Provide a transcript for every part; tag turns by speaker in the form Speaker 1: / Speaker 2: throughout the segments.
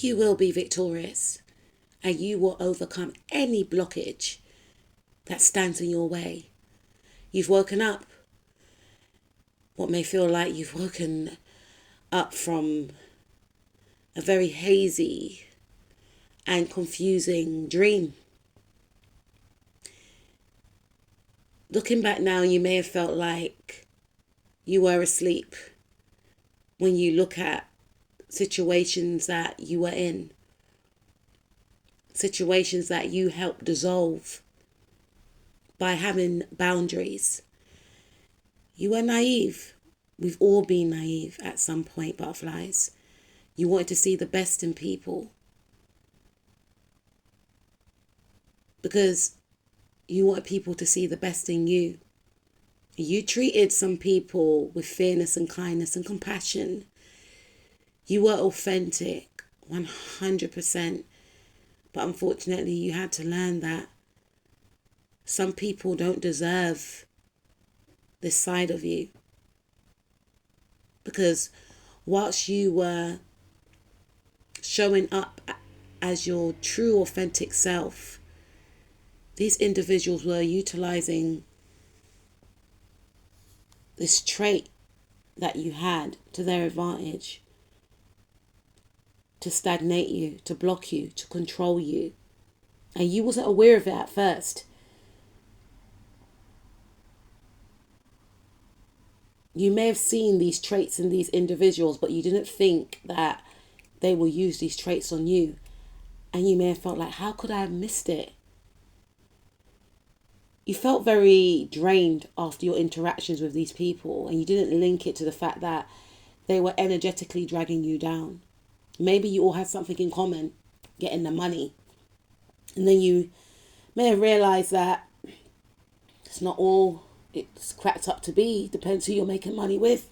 Speaker 1: you will be victorious, and you will overcome any blockage that stands in your way. You've woken up. What may feel like you've woken up from a very hazy and confusing dream. Looking back now, you may have felt like you were asleep when you look at situations that you were in, situations that you helped dissolve by having boundaries. You were naive. We've all been naive at some point, butterflies. You wanted to see the best in people because you wanted people to see the best in you. You treated some people with fairness and kindness and compassion. You were authentic, 100%. But unfortunately, you had to learn that some people don't deserve this side of you. Because whilst you were showing up as your true, authentic self, these individuals were utilizing this trait that you had to their advantage, to stagnate you, to block you, to control you. And you wasn't aware of it at first. You may have seen these traits in these individuals, but you didn't think that they will use these traits on you. And you may have felt like, how could I have missed it? You felt very drained after your interactions with these people, and you didn't link it to the fact that they were energetically dragging you down. Maybe you all had something in common, getting the money. And then you may have realized that it's not all it's cracked up to be. Depends who you're making money with.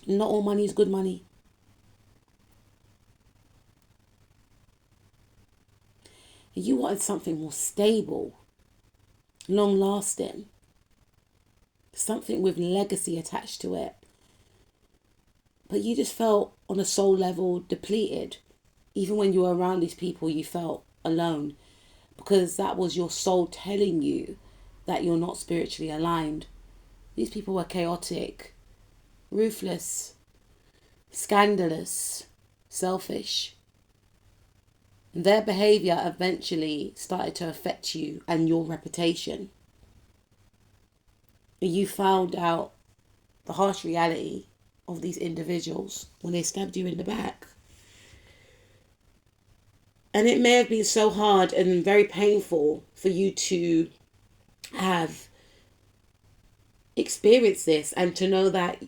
Speaker 1: Not all money is good money. You wanted something more stable, long lasting, something with legacy attached to it. But you just felt on a soul level depleted. Even when you were around these people, you felt alone, because that was your soul telling you that you're not spiritually aligned. These people were chaotic, ruthless, scandalous, selfish. And their behavior eventually started to affect you and your reputation. You found out the harsh reality of these individuals when they stabbed you in the back. And it may have been so hard and very painful for you to have experienced this and to know that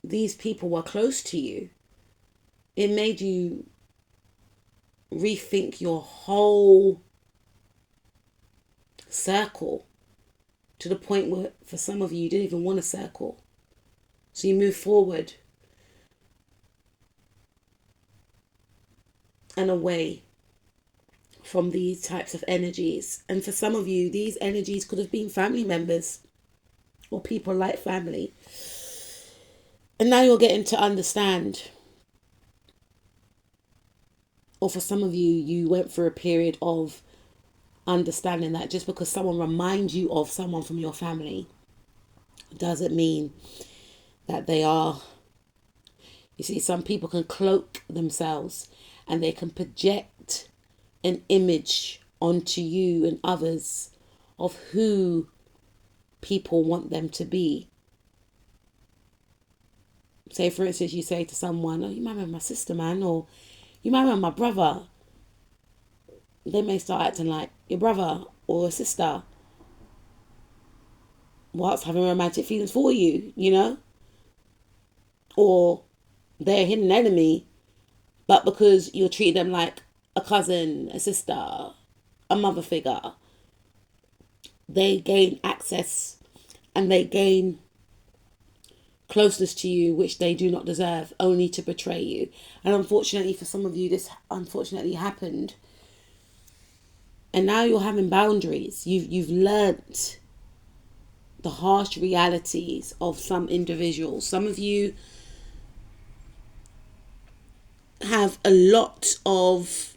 Speaker 1: these people were close to you. It made you rethink your whole circle to the point where for some of you, you didn't even want a circle. So you move forward and away from these types of energies. And for some of you, these energies could have been family members or people like family. And now you're getting to understand. Or for some of you, you went through a period of understanding that just because someone reminds you of someone from your family doesn't mean that they are. You see, some people can cloak themselves and they can project an image onto you and others of who people want them to be. Say, for instance, you say to someone, oh, you might remember my sister, man, or you might remember my brother. They may start acting like your brother or sister whilst having romantic feelings for you, you know? Or they're a hidden enemy, but because you're treating them like a cousin, a sister, a mother figure, they gain access and they gain closeness to you, which they do not deserve, only to betray you. And unfortunately for some of you, this unfortunately happened. And now you're having boundaries. You've learnt the harsh realities of some individuals. Some of you have a lot of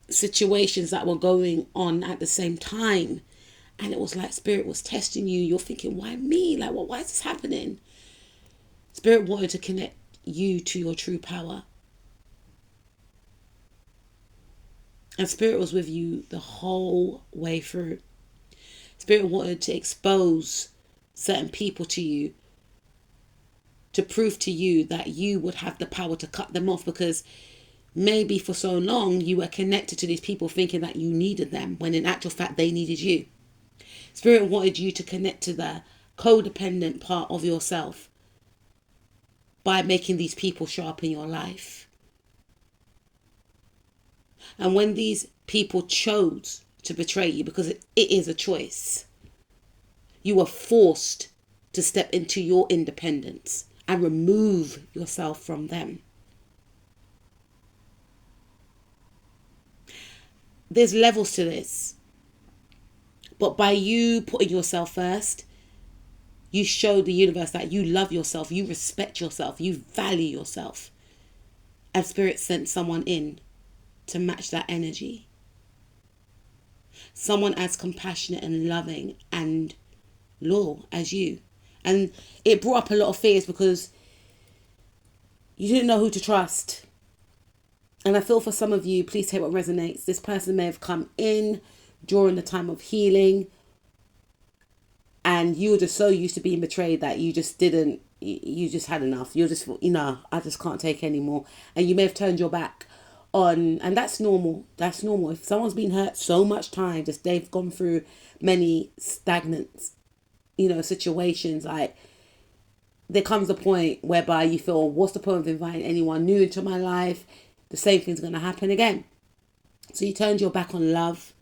Speaker 1: situations that were going on at the same time. And it was like Spirit was testing you. You're thinking, why me? Like, what? Why is this happening? Spirit wanted to connect you to your true power. And Spirit was with you the whole way through. Spirit wanted to expose certain people to you, to prove to you that you would have the power to cut them off, because maybe for so long you were connected to these people thinking that you needed them, when in actual fact they needed you. Spirit wanted you to connect to the codependent part of yourself by making these people show up in your life. And when these people chose to betray you, because it is a choice, you were forced to step into your independence and remove yourself from them. There's levels to this. But by you putting yourself first, you show the universe that you love yourself, you respect yourself, you value yourself. And Spirit sent someone in to match that energy. Someone as compassionate and loving and loyal as you. And it brought up a lot of fears because you didn't know who to trust. And I feel for some of you, please take what resonates. This person may have come in during the time of healing, and you were just so used to being betrayed that you just didn't, you just had enough. You're just, I just can't take anymore. And you may have turned your back on, and that's normal. That's normal. If someone's been hurt so much time, just they've gone through many stagnant, situations, like there comes a point whereby you feel, what's the point of inviting anyone new into my life? The same thing's going to happen again. So you turned your back on love.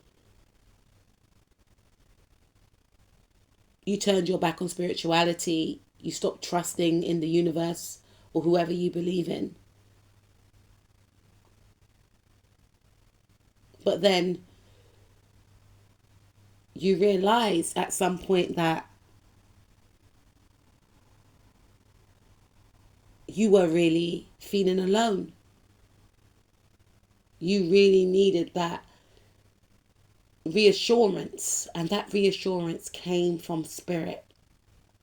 Speaker 1: You turned your back on spirituality. You stopped trusting in the universe or whoever you believe in. But then you realize at some point that you were really feeling alone. You really needed that reassurance, and that reassurance came from Spirit.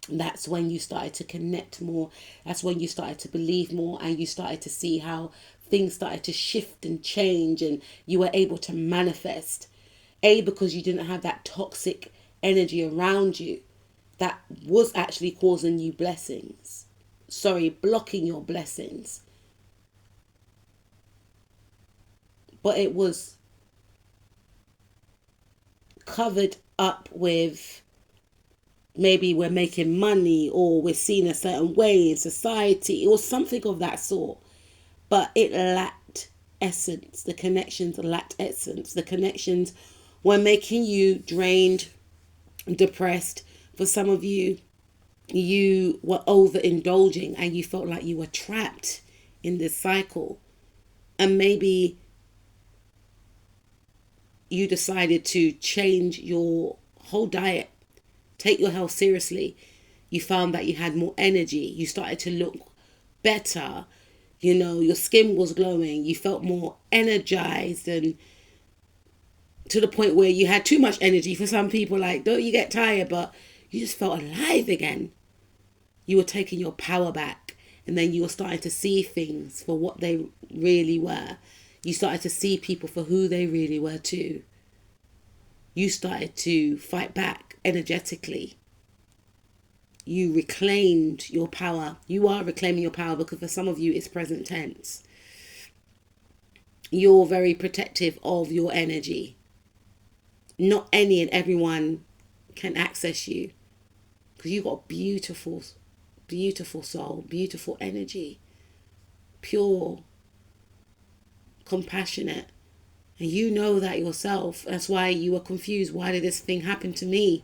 Speaker 1: And that's when you started to connect more. That's when you started to believe more, and you started to see how things started to shift and change, and you were able to manifest. Because you didn't have that toxic energy around you that was actually causing you blocking your blessings. But it was covered up with, maybe we're making money or we're seen a certain way in society. It was something of that sort. But it lacked essence. The connections lacked essence. The connections were making you drained, depressed. For some of you, you were overindulging and you felt like you were trapped in this cycle. And maybe you decided to change your whole diet, take your health seriously. You found that you had more energy. You started to look better. Your skin was glowing. You felt more energized, and to the point where you had too much energy. For some people, like, don't you get tired? But you just felt alive again. You were taking your power back, and then you were starting to see things for what they really were. You started to see people for who they really were too. You started to fight back energetically. You reclaimed your power. You are reclaiming your power, because for some of you it's present tense. You're very protective of your energy. Not any and everyone can access you, because you've got beautiful, beautiful soul, beautiful energy, pure, compassionate. And you know that yourself. That's why you were confused. Why did this thing happen to me?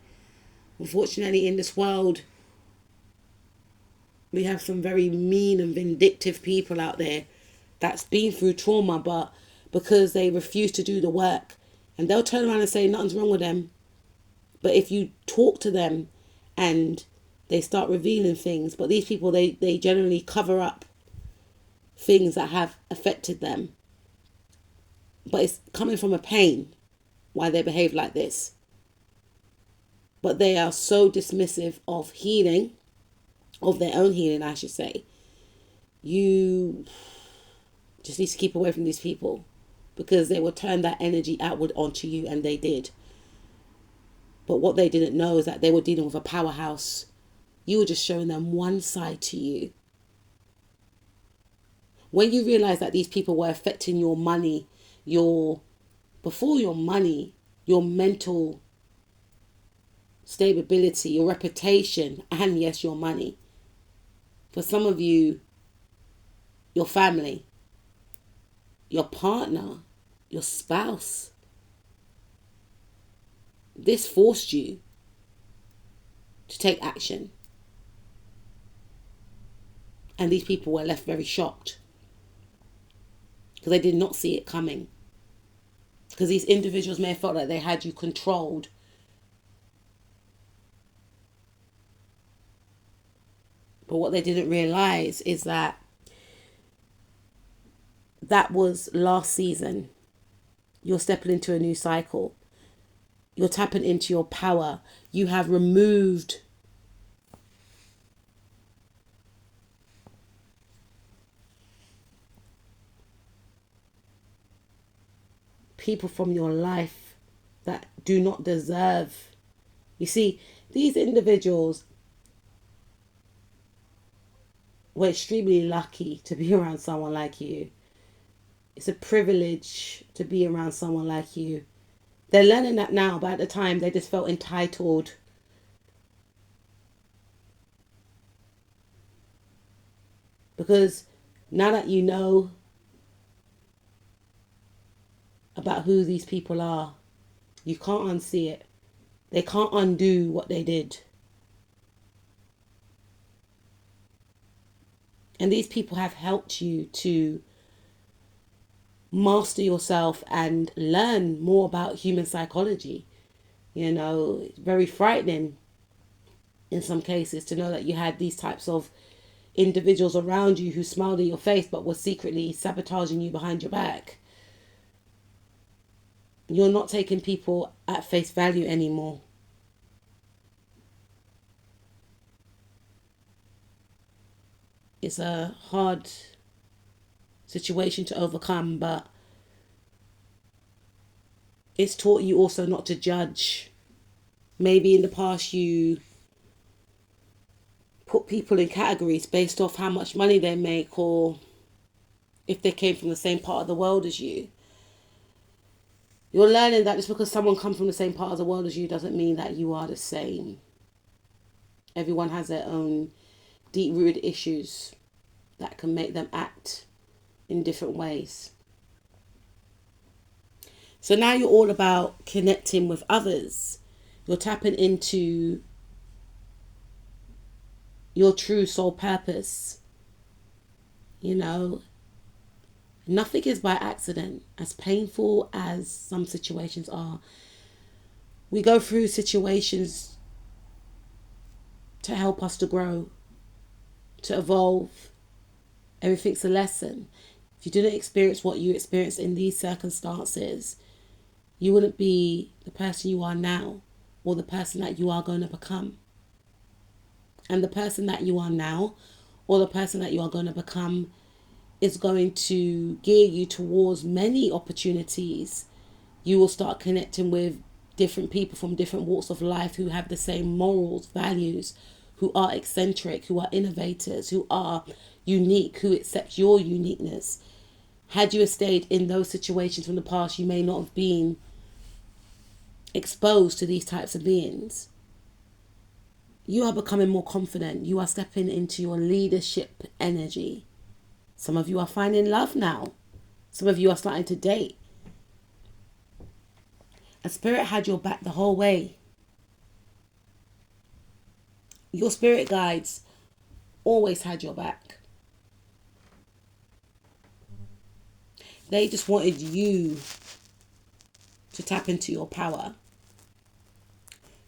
Speaker 1: Unfortunately, in this world, we have some very mean and vindictive people out there that's been through trauma, but because they refuse to do the work, and they'll turn around and say nothing's wrong with them. But if you talk to them and they start revealing things, but these people, they generally cover up. things that have affected them. But it's coming from a pain why they behave like this. But they are so dismissive of healing, of their own healing, I should say. You just need to keep away from these people, because they will turn that energy outward onto you, and they did. But what they didn't know is that they were dealing with a powerhouse. You were just showing them one side to you. When you realize that these people were affecting your money, your mental stability, your reputation, and yes, your money. For some of you, your family, your partner, your spouse. This forced you to take action. And these people were left very shocked, because they did not see it coming. Because these individuals may have felt like they had you controlled. But what they didn't realize is that was last season. You're stepping into a new cycle. You're tapping into your power. You have removed people from your life that do not deserve. You see, these individuals were extremely lucky to be around someone like you. It's a privilege to be around someone like you. They're learning that now, but at the time they just felt entitled. Because now that you know about who these people are, you can't unsee it. They can't undo what they did. And these people have helped you to master yourself and learn more about human psychology. You know, it's very frightening in some cases to know that you had these types of individuals around you who smiled in your face but were secretly sabotaging you behind your back. You're not taking people at face value anymore. It's a hard situation to overcome, but it's taught you also not to judge. Maybe in the past you put people in categories based off how much money they make, or if they came from the same part of the world as you. You're learning that just because someone comes from the same part of the world as you doesn't mean that you are the same. Everyone has their own deep-rooted issues that can make them act in different ways. So now you're all about connecting with others. You're tapping into your true soul purpose. You know, nothing is by accident. As painful as some situations are, we go through situations to help us to grow, to evolve. Everything's a lesson. If you didn't experience what you experienced in these circumstances, you wouldn't be the person you are now, or the person that you are going to become. And the person that you are now, or the person that you are going to become, is going to gear you towards many opportunities. You will start connecting with different people from different walks of life who have the same morals, values, who are eccentric, who are innovators, who are unique, who accept your uniqueness. Had you stayed in those situations from the past, you may not have been exposed to these types of beings. You are becoming more confident. You are stepping into your leadership energy. Some of you are finding love now. Some of you are starting to date. And Spirit had your back the whole way. Your spirit guides always had your back. They just wanted you to tap into your power,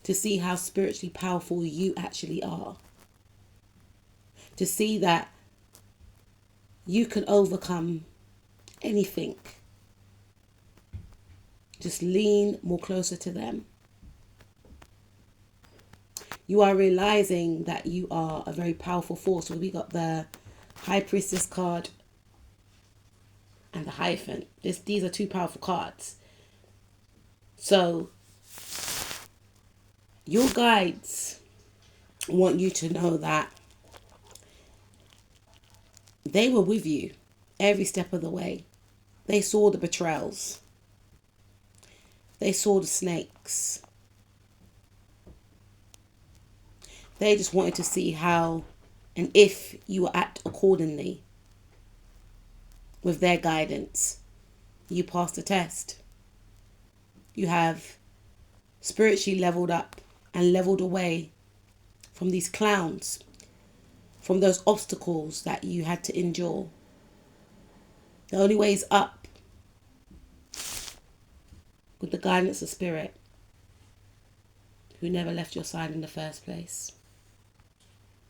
Speaker 1: to see how spiritually powerful you actually are, to see that You can overcome anything. Just lean more closer to them. You are realizing that you are a very powerful force. So we got the High Priestess card and the Hierophant. These are two powerful cards. So your guides want you to know that they were with you every step of the way. They saw the betrayals. They saw the snakes. They just wanted to see how and if you will act accordingly with their guidance. You passed the test. You have spiritually leveled up and leveled away from these clowns, from those obstacles that you had to endure. The only way is up with the guidance of Spirit, who never left your side in the first place.